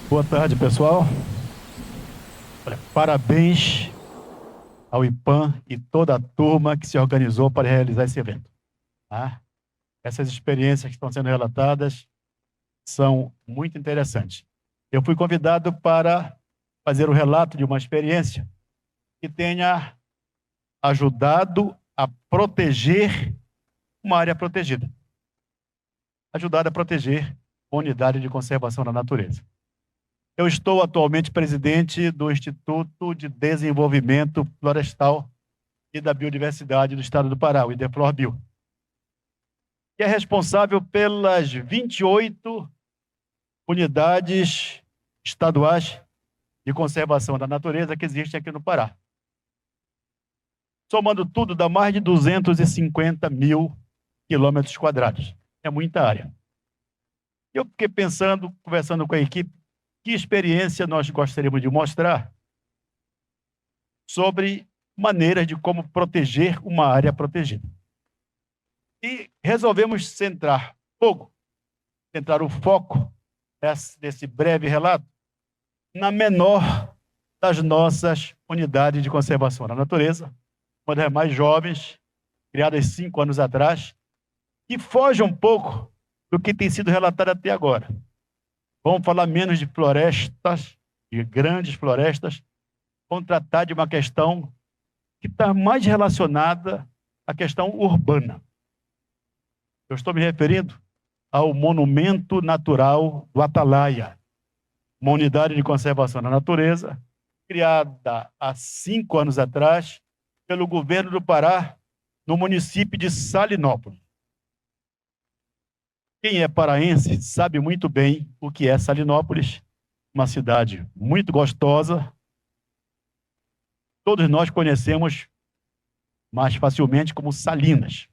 Boa tarde, pessoal. Olha, parabéns ao IPAM e toda a turma que se organizou para realizar esse evento. Tá? Essas experiências que estão sendo relatadas são muito interessantes. Eu fui convidado para fazer o relato de uma experiência que tenha ajudado a proteger uma área protegida, ajudado a proteger uma unidade de conservação da natureza. Eu estou atualmente presidente do Instituto de Desenvolvimento Florestal e da Biodiversidade do Estado do Pará, o IDEFLOR-Bio, que é responsável pelas 28 unidades estaduais de conservação da natureza que existem aqui no Pará. Somando tudo, dá mais de 250 mil quilômetros quadrados. É muita área. Eu fiquei pensando, conversando com a equipe, que experiência nós gostaríamos de mostrar sobre maneiras de como proteger uma área protegida. E resolvemos centrar o foco desse breve relato na menor das nossas unidades de conservação da natureza, uma das mais jovens, criada há 5 anos atrás, que foge um pouco do que tem sido relatado até agora. Vamos falar menos de florestas, de grandes florestas, vamos tratar de uma questão que está mais relacionada à questão urbana. Eu estou me referindo ao Monumento Natural do Atalaia, uma unidade de conservação da natureza, criada há 5 anos atrás pelo governo do Pará, no município de Salinópolis. Quem é paraense sabe muito bem o que é Salinópolis, uma cidade muito gostosa. Todos nós conhecemos mais facilmente como Salinas.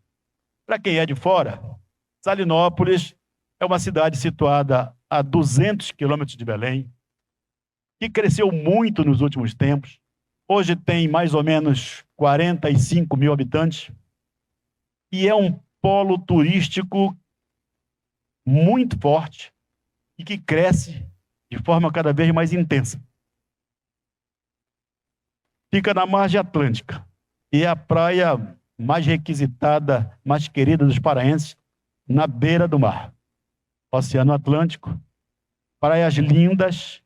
Para quem é de fora, Salinópolis é uma cidade situada a 200 quilômetros de Belém, que cresceu muito nos últimos tempos. Hoje tem mais ou menos 45 mil habitantes e é um polo turístico muito forte e que cresce de forma cada vez mais intensa. Fica na margem atlântica e é a praia mais requisitada, mais querida dos paraenses, na beira do mar. Oceano Atlântico, praias lindas,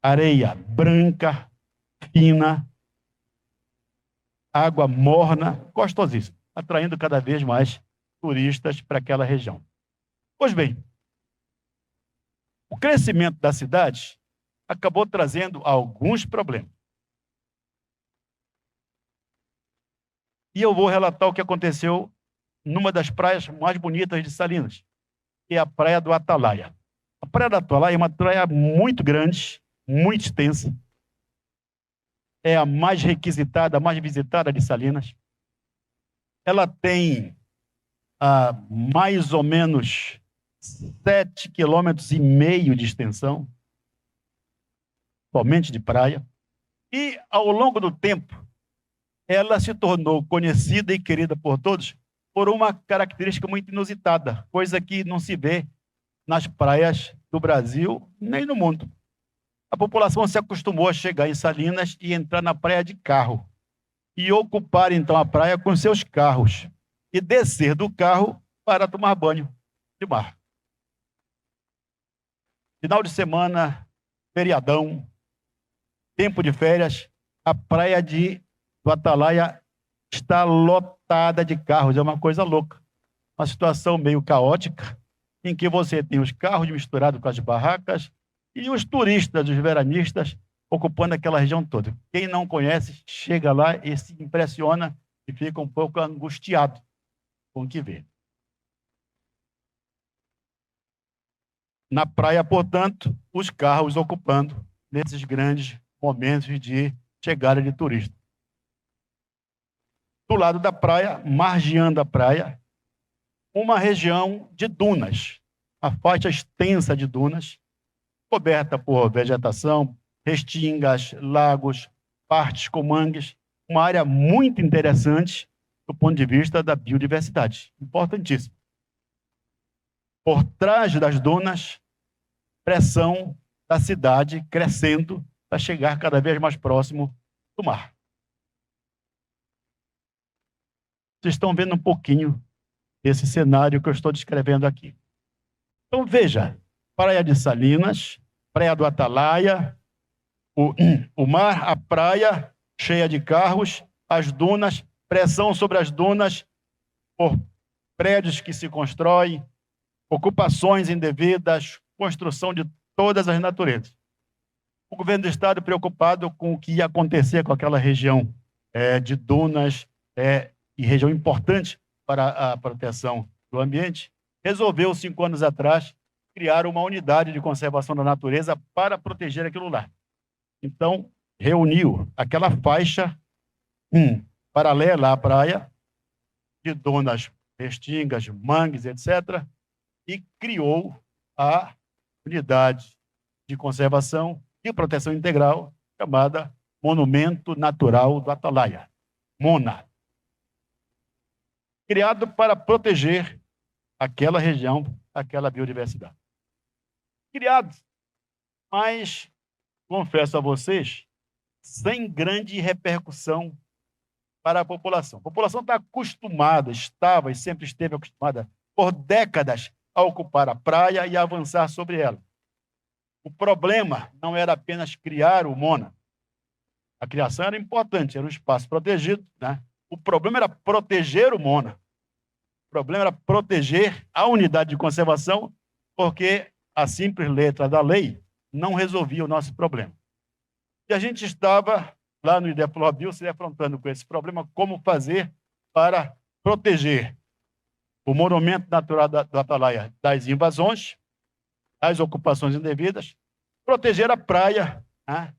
areia branca, fina, água morna, gostosíssima, atraindo cada vez mais turistas para aquela região. Pois bem, o crescimento da cidade acabou trazendo alguns problemas. E eu vou relatar o que aconteceu numa das praias mais bonitas de Salinas, que é a Praia do Atalaia. A Praia do Atalaia é uma praia muito grande, muito extensa. É a mais requisitada, a mais visitada de Salinas. Ela tem mais ou menos 7,5 quilômetros de extensão, somente de praia. E, ao longo do tempo, ela se tornou conhecida e querida por todos por uma característica muito inusitada, coisa que não se vê nas praias do Brasil nem no mundo. A população se acostumou a chegar em Salinas e entrar na praia de carro e ocupar, então, a praia com seus carros e descer do carro para tomar banho de mar. Final de semana, feriadão, tempo de férias, a praia do Atalaia está lotada de carros, é uma coisa louca. Uma situação meio caótica, em que você tem os carros misturados com as barracas e os turistas, os veranistas, ocupando aquela região toda. Quem não conhece, chega lá e se impressiona e fica um pouco angustiado com o que vê. Na praia, portanto, os carros ocupando nesses grandes momentos de chegada de turistas. Do lado da praia, margeando a praia, uma região de dunas, uma faixa extensa de dunas, coberta por vegetação, restingas, lagos, partes com mangues, uma área muito interessante do ponto de vista da biodiversidade, importantíssimo. Por trás das dunas, pressão da cidade crescendo para chegar cada vez mais próximo do mar. Vocês estão vendo um pouquinho desse cenário que eu estou descrevendo aqui. Então, veja, Praia de Salinas, Praia do Atalaia, o mar, a praia cheia de carros, as dunas, pressão sobre as dunas por prédios que se constroem, ocupações indevidas, construção de todas as naturezas. O governo do estado, preocupado com o que ia acontecer com aquela região de dunas e região importante para a proteção do ambiente, resolveu, 5 anos atrás, criar uma unidade de conservação da natureza para proteger aquilo lá. Então, reuniu aquela faixa paralela à praia, de dunas, restingas, mangues, etc., e criou a unidade de conservação e proteção integral, chamada Monumento Natural do Atalaia, MONA. Criado para proteger aquela região, aquela biodiversidade. Criado, mas, confesso a vocês, sem grande repercussão para a população. A população está acostumada, estava e sempre esteve acostumada, por décadas, a ocupar a praia e a avançar sobre ela. O problema não era apenas criar o MONA. A criação era importante, era um espaço protegido, né? O problema era proteger o MONA. O problema era proteger a unidade de conservação, porque a simples letra da lei não resolvia o nosso problema. E a gente estava lá no IDEFLOBIL se defrontando com esse problema, como fazer para proteger o monumento natural do Atalaia das invasões, das ocupações indevidas, proteger a praia, né?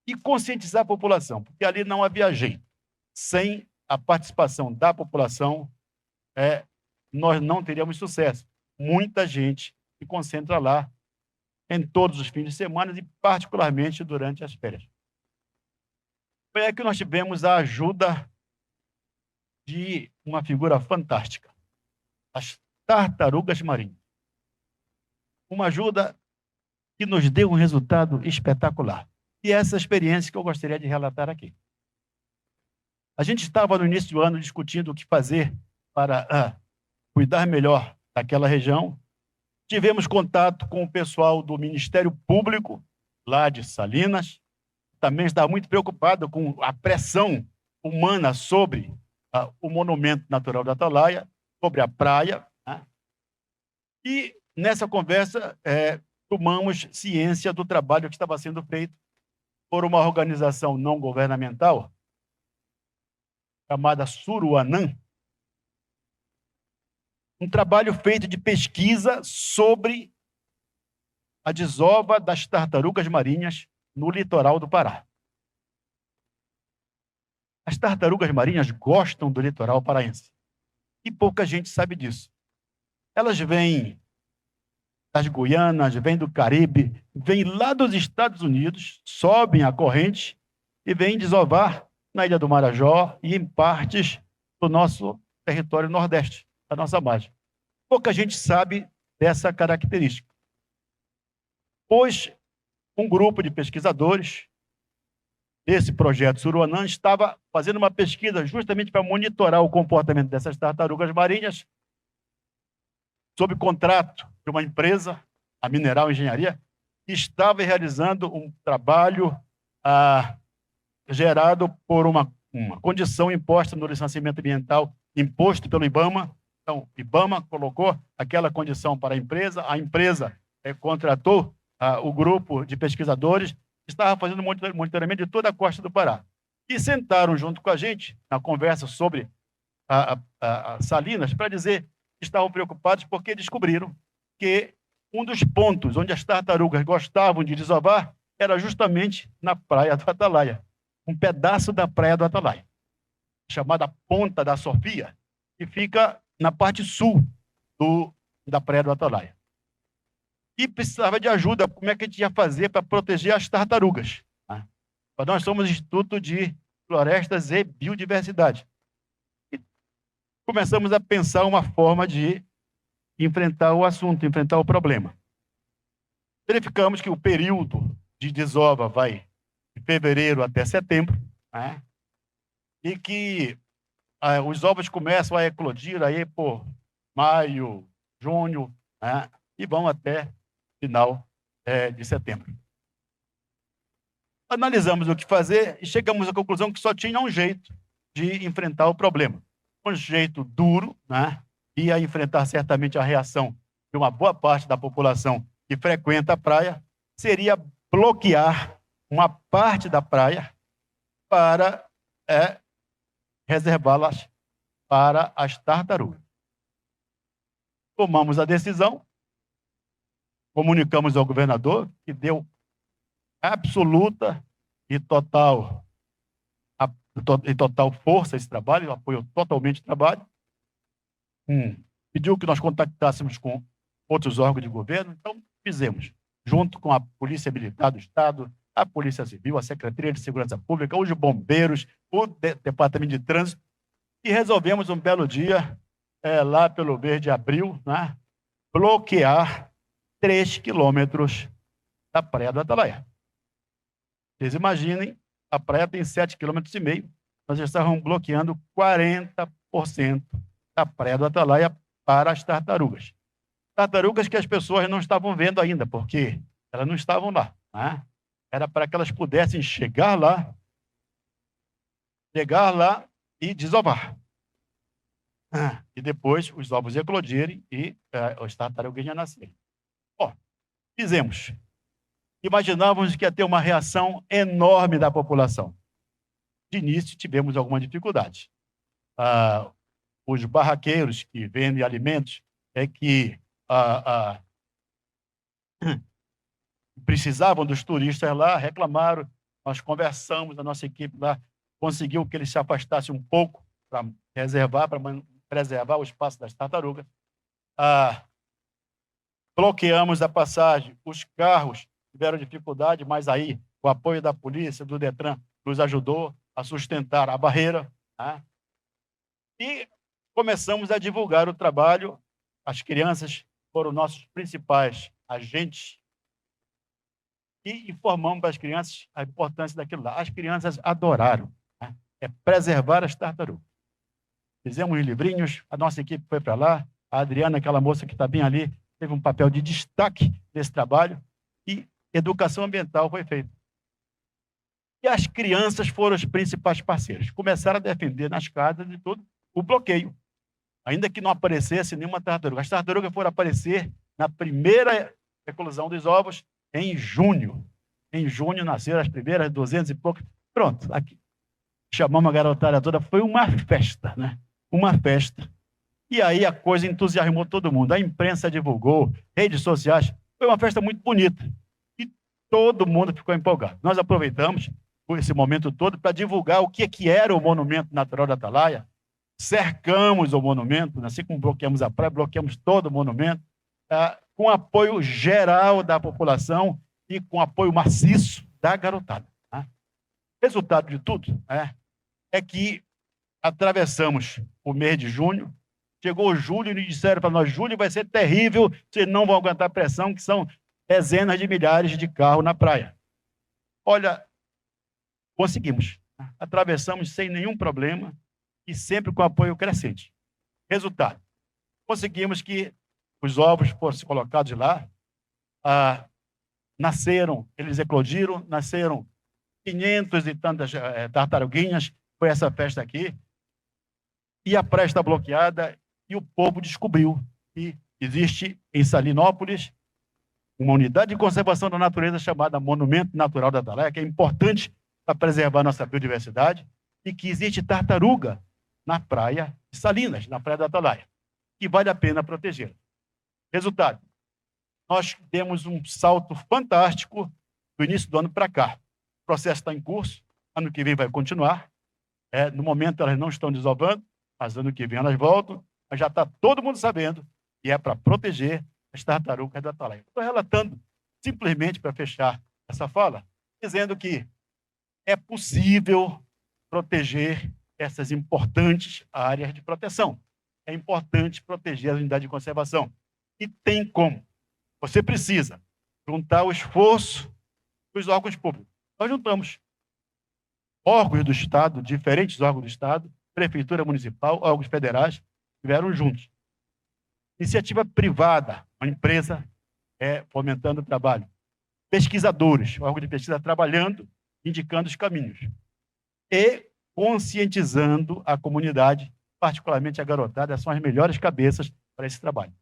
E conscientizar a população, porque ali não havia jeito. Sem a participação da população, nós não teríamos sucesso. Muita gente se concentra lá em todos os fins de semana e particularmente durante as férias. Foi aí que nós tivemos a ajuda de uma figura fantástica, as tartarugas marinhas. Uma ajuda que nos deu um resultado espetacular. E essa experiência que eu gostaria de relatar aqui. A gente estava no início do ano discutindo o que fazer para cuidar melhor daquela região. Tivemos contato com o pessoal do Ministério Público, lá de Salinas. Também estava muito preocupado com a pressão humana sobre o Monumento Natural da Atalaia, sobre a praia, né? E, nessa conversa, tomamos ciência do trabalho que estava sendo feito por uma organização não governamental chamada Suruanã, um trabalho feito de pesquisa sobre a desova das tartarugas marinhas no litoral do Pará. As tartarugas marinhas gostam do litoral paraense. E pouca gente sabe disso. Elas vêm das Guianas, vêm do Caribe, vêm lá dos Estados Unidos, sobem a corrente e vêm desovar na Ilha do Marajó e em partes do nosso território nordeste, da nossa margem. Pouca gente sabe dessa característica. Pois um grupo de pesquisadores desse projeto Suruanã estava fazendo uma pesquisa justamente para monitorar o comportamento dessas tartarugas marinhas sob contrato de uma empresa, a Mineral Engenharia, que estava realizando um trabalho gerado por uma condição imposta no licenciamento ambiental imposto pelo IBAMA. Então, o IBAMA colocou aquela condição para a empresa contratou o grupo de pesquisadores que estava fazendo monitoramento de toda a costa do Pará. E sentaram junto com a gente, na conversa sobre a Salinas, para dizer que estavam preocupados porque descobriram que um dos pontos onde as tartarugas gostavam de desovar era justamente na Praia do Atalaia, um pedaço da Praia do Atalaia, chamada Ponta da Sofia, que fica na parte sul da Praia do Atalaia. E precisava de ajuda, como é que a gente ia fazer para proteger as tartarugas? Né? Nós somos Instituto de Florestas e Biodiversidade. E começamos a pensar uma forma de enfrentar o assunto, enfrentar o problema. Verificamos que o período de desova vai de fevereiro até setembro, né? E que os ovos começam a eclodir aí por maio, junho, né? E vão até final de setembro. Analisamos o que fazer e chegamos à conclusão que só tinha um jeito de enfrentar o problema. Um jeito duro, né? Ia enfrentar certamente a reação de uma boa parte da população que frequenta a praia, seria bloquear uma parte da praia para reservá-las para as tartarugas. Tomamos a decisão, comunicamos ao governador, que deu absoluta e total força a esse trabalho, apoiou totalmente o trabalho. Pediu que nós contactássemos com outros órgãos de governo, então fizemos, junto com a Polícia Militar do Estado, a Polícia Civil, a Secretaria de Segurança Pública, os bombeiros, o Departamento de Trânsito, e resolvemos um belo dia, lá pelo mês de abril, né, bloquear 3 quilômetros da Praia do Atalaia. Vocês imaginem, a praia tem 7,5 km, nós estávamos bloqueando 40% da Praia do Atalaia para as tartarugas. Tartarugas que as pessoas não estavam vendo ainda, porque elas não estavam lá, né? Era para que elas pudessem chegar lá e desovar. E depois os ovos eclodirem e as tartaruguinhas nascerem. Fizemos. Imaginávamos que ia ter uma reação enorme da população. De início, tivemos alguma dificuldade. Os barraqueiros que vendem alimentos que precisavam dos turistas lá, reclamaram, nós conversamos, a nossa equipe lá conseguiu que eles se afastassem um pouco para preservar o espaço das tartarugas. Bloqueamos a passagem, os carros tiveram dificuldade, mas aí o apoio da polícia, do Detran, nos ajudou a sustentar a barreira, né? E começamos a divulgar o trabalho. As crianças foram nossos principais agentes e informamos para as crianças a importância daquilo lá. As crianças adoraram, né? Preservar as tartarugas. Fizemos livrinhos, a nossa equipe foi para lá, a Adriana, aquela moça que está bem ali, teve um papel de destaque nesse trabalho e educação ambiental foi feita. E as crianças foram os principais parceiros. Começaram a defender nas casas de tudo o bloqueio, ainda que não aparecesse nenhuma tartaruga. As tartarugas foram aparecer na primeira eclosão dos ovos em junho. Em junho nasceram as primeiras 200 e poucas. Pronto, aqui chamamos a garotada toda. Foi uma festa, né? Uma festa. E aí a coisa entusiasmou todo mundo. A imprensa divulgou, redes sociais. Foi uma festa muito bonita. E todo mundo ficou empolgado. Nós aproveitamos esse momento todo para divulgar o que era o Monumento Natural da Atalaia. Cercamos o monumento, assim como bloqueamos a praia, bloqueamos todo o monumento, com apoio geral da população e com apoio maciço da garotada. Né? Resultado de tudo é que atravessamos o mês de junho, chegou julho e nos disseram para nós: julho vai ser terrível, vocês não vão aguentar pressão, que são dezenas de milhares de carros na praia. Olha, conseguimos. Atravessamos sem nenhum problema e sempre com apoio crescente. Resultado, conseguimos que os ovos fossem colocados lá, nasceram, eles eclodiram, nasceram 500 e tantas tartaruguinhas, foi essa festa aqui, e a praia está bloqueada, e o povo descobriu que existe em Salinópolis uma unidade de conservação da natureza chamada Monumento Natural da Atalaia, que é importante para preservar nossa biodiversidade, e que existe tartaruga na praia de Salinas, na praia da Atalaia, que vale a pena proteger. Resultado, nós demos um salto fantástico do início do ano para cá. O processo está em curso, ano que vem vai continuar. No momento elas não estão desovando, mas ano que vem elas voltam, mas já está todo mundo sabendo que é para proteger as tartarugas da Atalaia. Estou relatando simplesmente para fechar essa fala, dizendo que é possível proteger essas importantes áreas de proteção. É importante proteger as unidades de conservação. E tem como. Você precisa juntar o esforço dos órgãos públicos. Nós juntamos órgãos do Estado, diferentes órgãos do Estado, Prefeitura Municipal, órgãos federais, estiveram juntos. Iniciativa privada, uma empresa fomentando o trabalho. Pesquisadores, órgãos de pesquisa trabalhando, indicando os caminhos. E conscientizando a comunidade, particularmente a garotada, são as melhores cabeças para esse trabalho.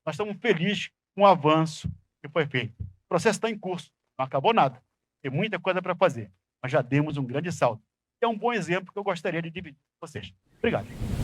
Nós estamos felizes com o avanço que foi feito. O processo está em curso, não acabou nada. Tem muita coisa para fazer, mas já demos um grande salto. É um bom exemplo que eu gostaria de dividir com vocês. Obrigado.